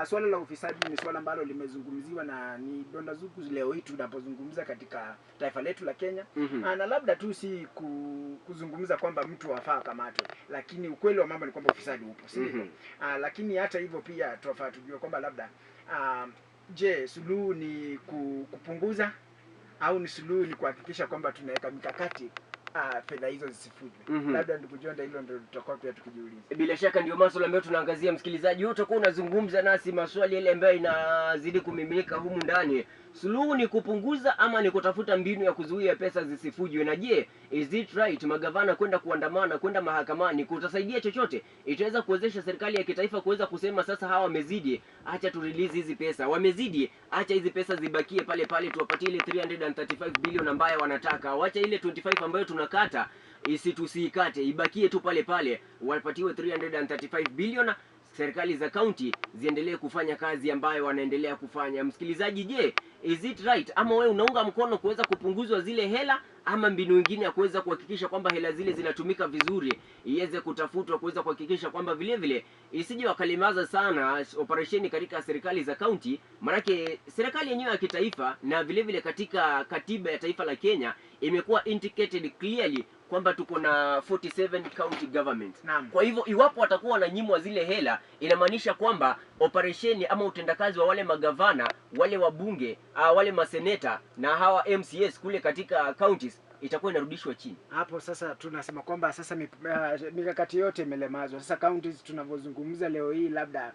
Swala la ufisadi ni swala ambalo limezungumziwa na ni donda zugu leo hii tunapozungumza katika taifa letu la Kenya. Na labda tu si kuzungumza kwamba mtu afaa kamatwe, lakini ukweli wa mambo ni kwamba ufisadi upo, si lakini hata hivyo pia tunafaa tujue kwamba labda je, suluhu ni kupunguza au ni suluhu ni kuhakikisha kwamba tunaweka mikakati fedha hizo zisifujwe? Labda ndugu Jonda, hilo ndio tutakuwa pia tukijiuliza. Bila shaka ndio masuala ambayo tunaangazia. Msikilizaji, wewe utakuwa unazungumza nasi maswali yale ambayo inazidi kumimilika humu ndani. Suluhu ni kupunguza ama ni kutafuta mbinu ya kuzuia pesa zisifujwe? Na je, is it right magavana kwenda kuandamana, kwenda mahakamani kutasaidia chochote? Itaweza kuwezesha serikali ya kitaifa kuweza kusema sasa hawa wamezidi, acha tu release hizi pesa. Wamezidi, acha hizi pesa zibakie pale pale, tuwapatie ile 335 billion ambayo wanataka. Wacha ile 25 ambayo tunakata tusiikate, ibakie tu pale pale, wapatiwe 335 billion. Serikali za county ziendelee kufanya kazi ambayo wanaendelea kufanya. Msikilizaji, je, is it right ama wewe unaunga mkono kuweza kupunguzwa zile hela, ama mbinu nyingine ya kuweza kuhakikisha kwamba hela zile zinatumika vizuri iweze kutafutwa, kuweza kuhakikisha kwamba vile vile isije wakalimaza sana operesheni katika serikali za county? Manake serikali yenyewe ya kitaifa na vile vile katika katiba ya taifa la Kenya imekuwa indicated clearly kwamba tuko na 47 county government. Kwa hivyo iwapo watakuwa wananyimwa zile hela, inamaanisha kwamba operesheni ama utendakazi wa wale magavana, wale wabunge, wale maseneta na hawa MCS kule katika counties itakuwa inarudishwa chini. Hapo sasa tunasema kwamba sasa mikakati yote imelemazwa. Sasa counties tunavyozungumza leo hii, labda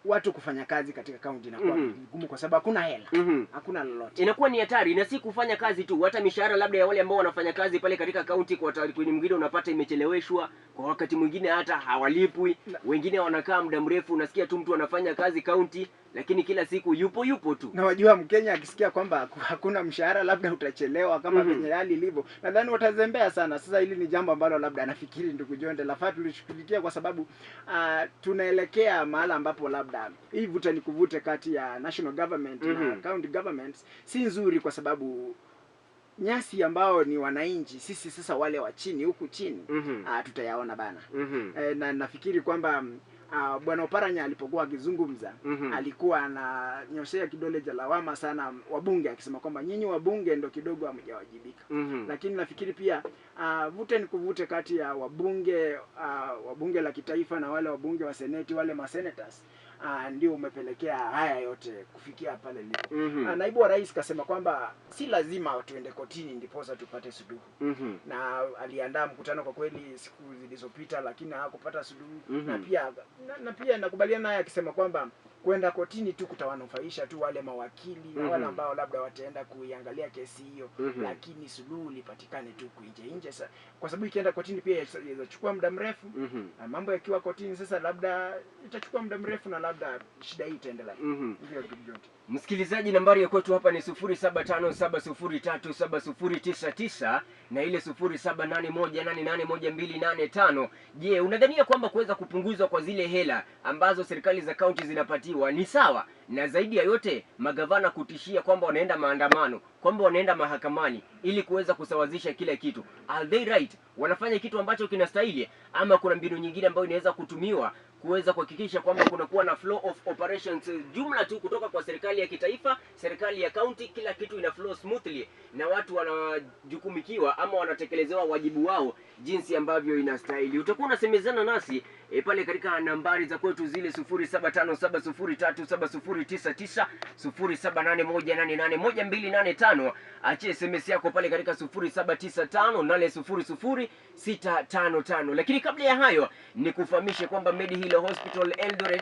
watu kufanya kazi katika county inakuwa vigumu kwa sababu hakuna hela. Hakuna lolote. Inakuwa ni hatari, na si kufanya kazi tu, hata mishahara labda ya wale ambao wanafanya kazi pale katika county kwa taarifa mwingine unapata imecheleweshwa, kwa wakati mwingine hata hawalipwi. Wengine wanakaa muda mrefu, unasikia tu mtu anafanya kazi county lakini kila siku yupo tu. Na wajua Mkenya akisikia kwamba hakuna mshahara, labda utachelewa kama venye hali ilivyo, nadhani watazembea sana. Sasa hili ni jambo ambalo labda anafikiri ndugu Jonde lafaa tulishughulikia, kwa sababu tunaelekea mahali ambapo labda hii vuta ni kuvute kati ya national government na county governments si nzuri, kwa sababu nyasi ambao ni wananchi sisi sasa wale wa chini huku chini tutayaona bana. Na nafikiri kwamba Bwana Oparanya alipokuwa akizungumza alikuwa ananyoshea kidole cha lawama sana wabunge, akisema kwamba nyinyi wabunge ndio kidogo hamjawajibika. Lakini nafikiri pia vute ni kuvute kati ya wabunge la kitaifa na wale wabunge wa seneti, wale masenators, ndio umepelekea haya yote kufikia pale lipo. Naibu wa rais kasema kwamba si lazima tuende kotini ndiposa tupate suluhu. Na aliandaa mkutano kwa kweli siku zilizopita, lakini hakupata suluhu. Na pia nakubaliana naye akisema kwamba kwenda kotini tu kutawanufaisha tu wale mawakili na wale ambao labda wataenda kuiangalia kesi hiyo, lakini suluhu lipatikane tu nje. Kwa sababu ikienda kotini pia itachukua muda mrefu. Mambo yakiwa kotini sasa labda itachukua muda mrefu na labda shida hii itaendelea. Msikilizaji, nambari ya kwetu hapa ni 0757037099 na ile 0781881285. Je, unadhania kwamba kuweza kupunguzwa kwa zile hela ambazo serikali za county zinapatiwa ni sawa? Na zaidi ya yote magavana kutishia kwamba wanaenda maandamano, kwamba wanaenda mahakamani ili kuweza kusawazisha kila kitu. Are they right? Wanafanya kitu ambacho kinastahili, ama kuna mbinu nyingine ambayo inaweza kutumiwa kuweza kuhakikisha kwamba kuna kuwa na flow of operations jumla tu kutoka kwa serikali ya kitaifa, serikali ya county, kila kitu ina flow smoothly na watu wanajukumikiwa ama wanatekelezewa wajibu wao jinsi ambavyo inastahili? Utakuwa unasemezana nasi pale katika nambari za kwetu zile 0757037099, 0781881285. Achie SMS yako pale katika 0795800655. Lakini kabla ya hayo ni kufahamishe kwamba Mediheal Hospital Eldoret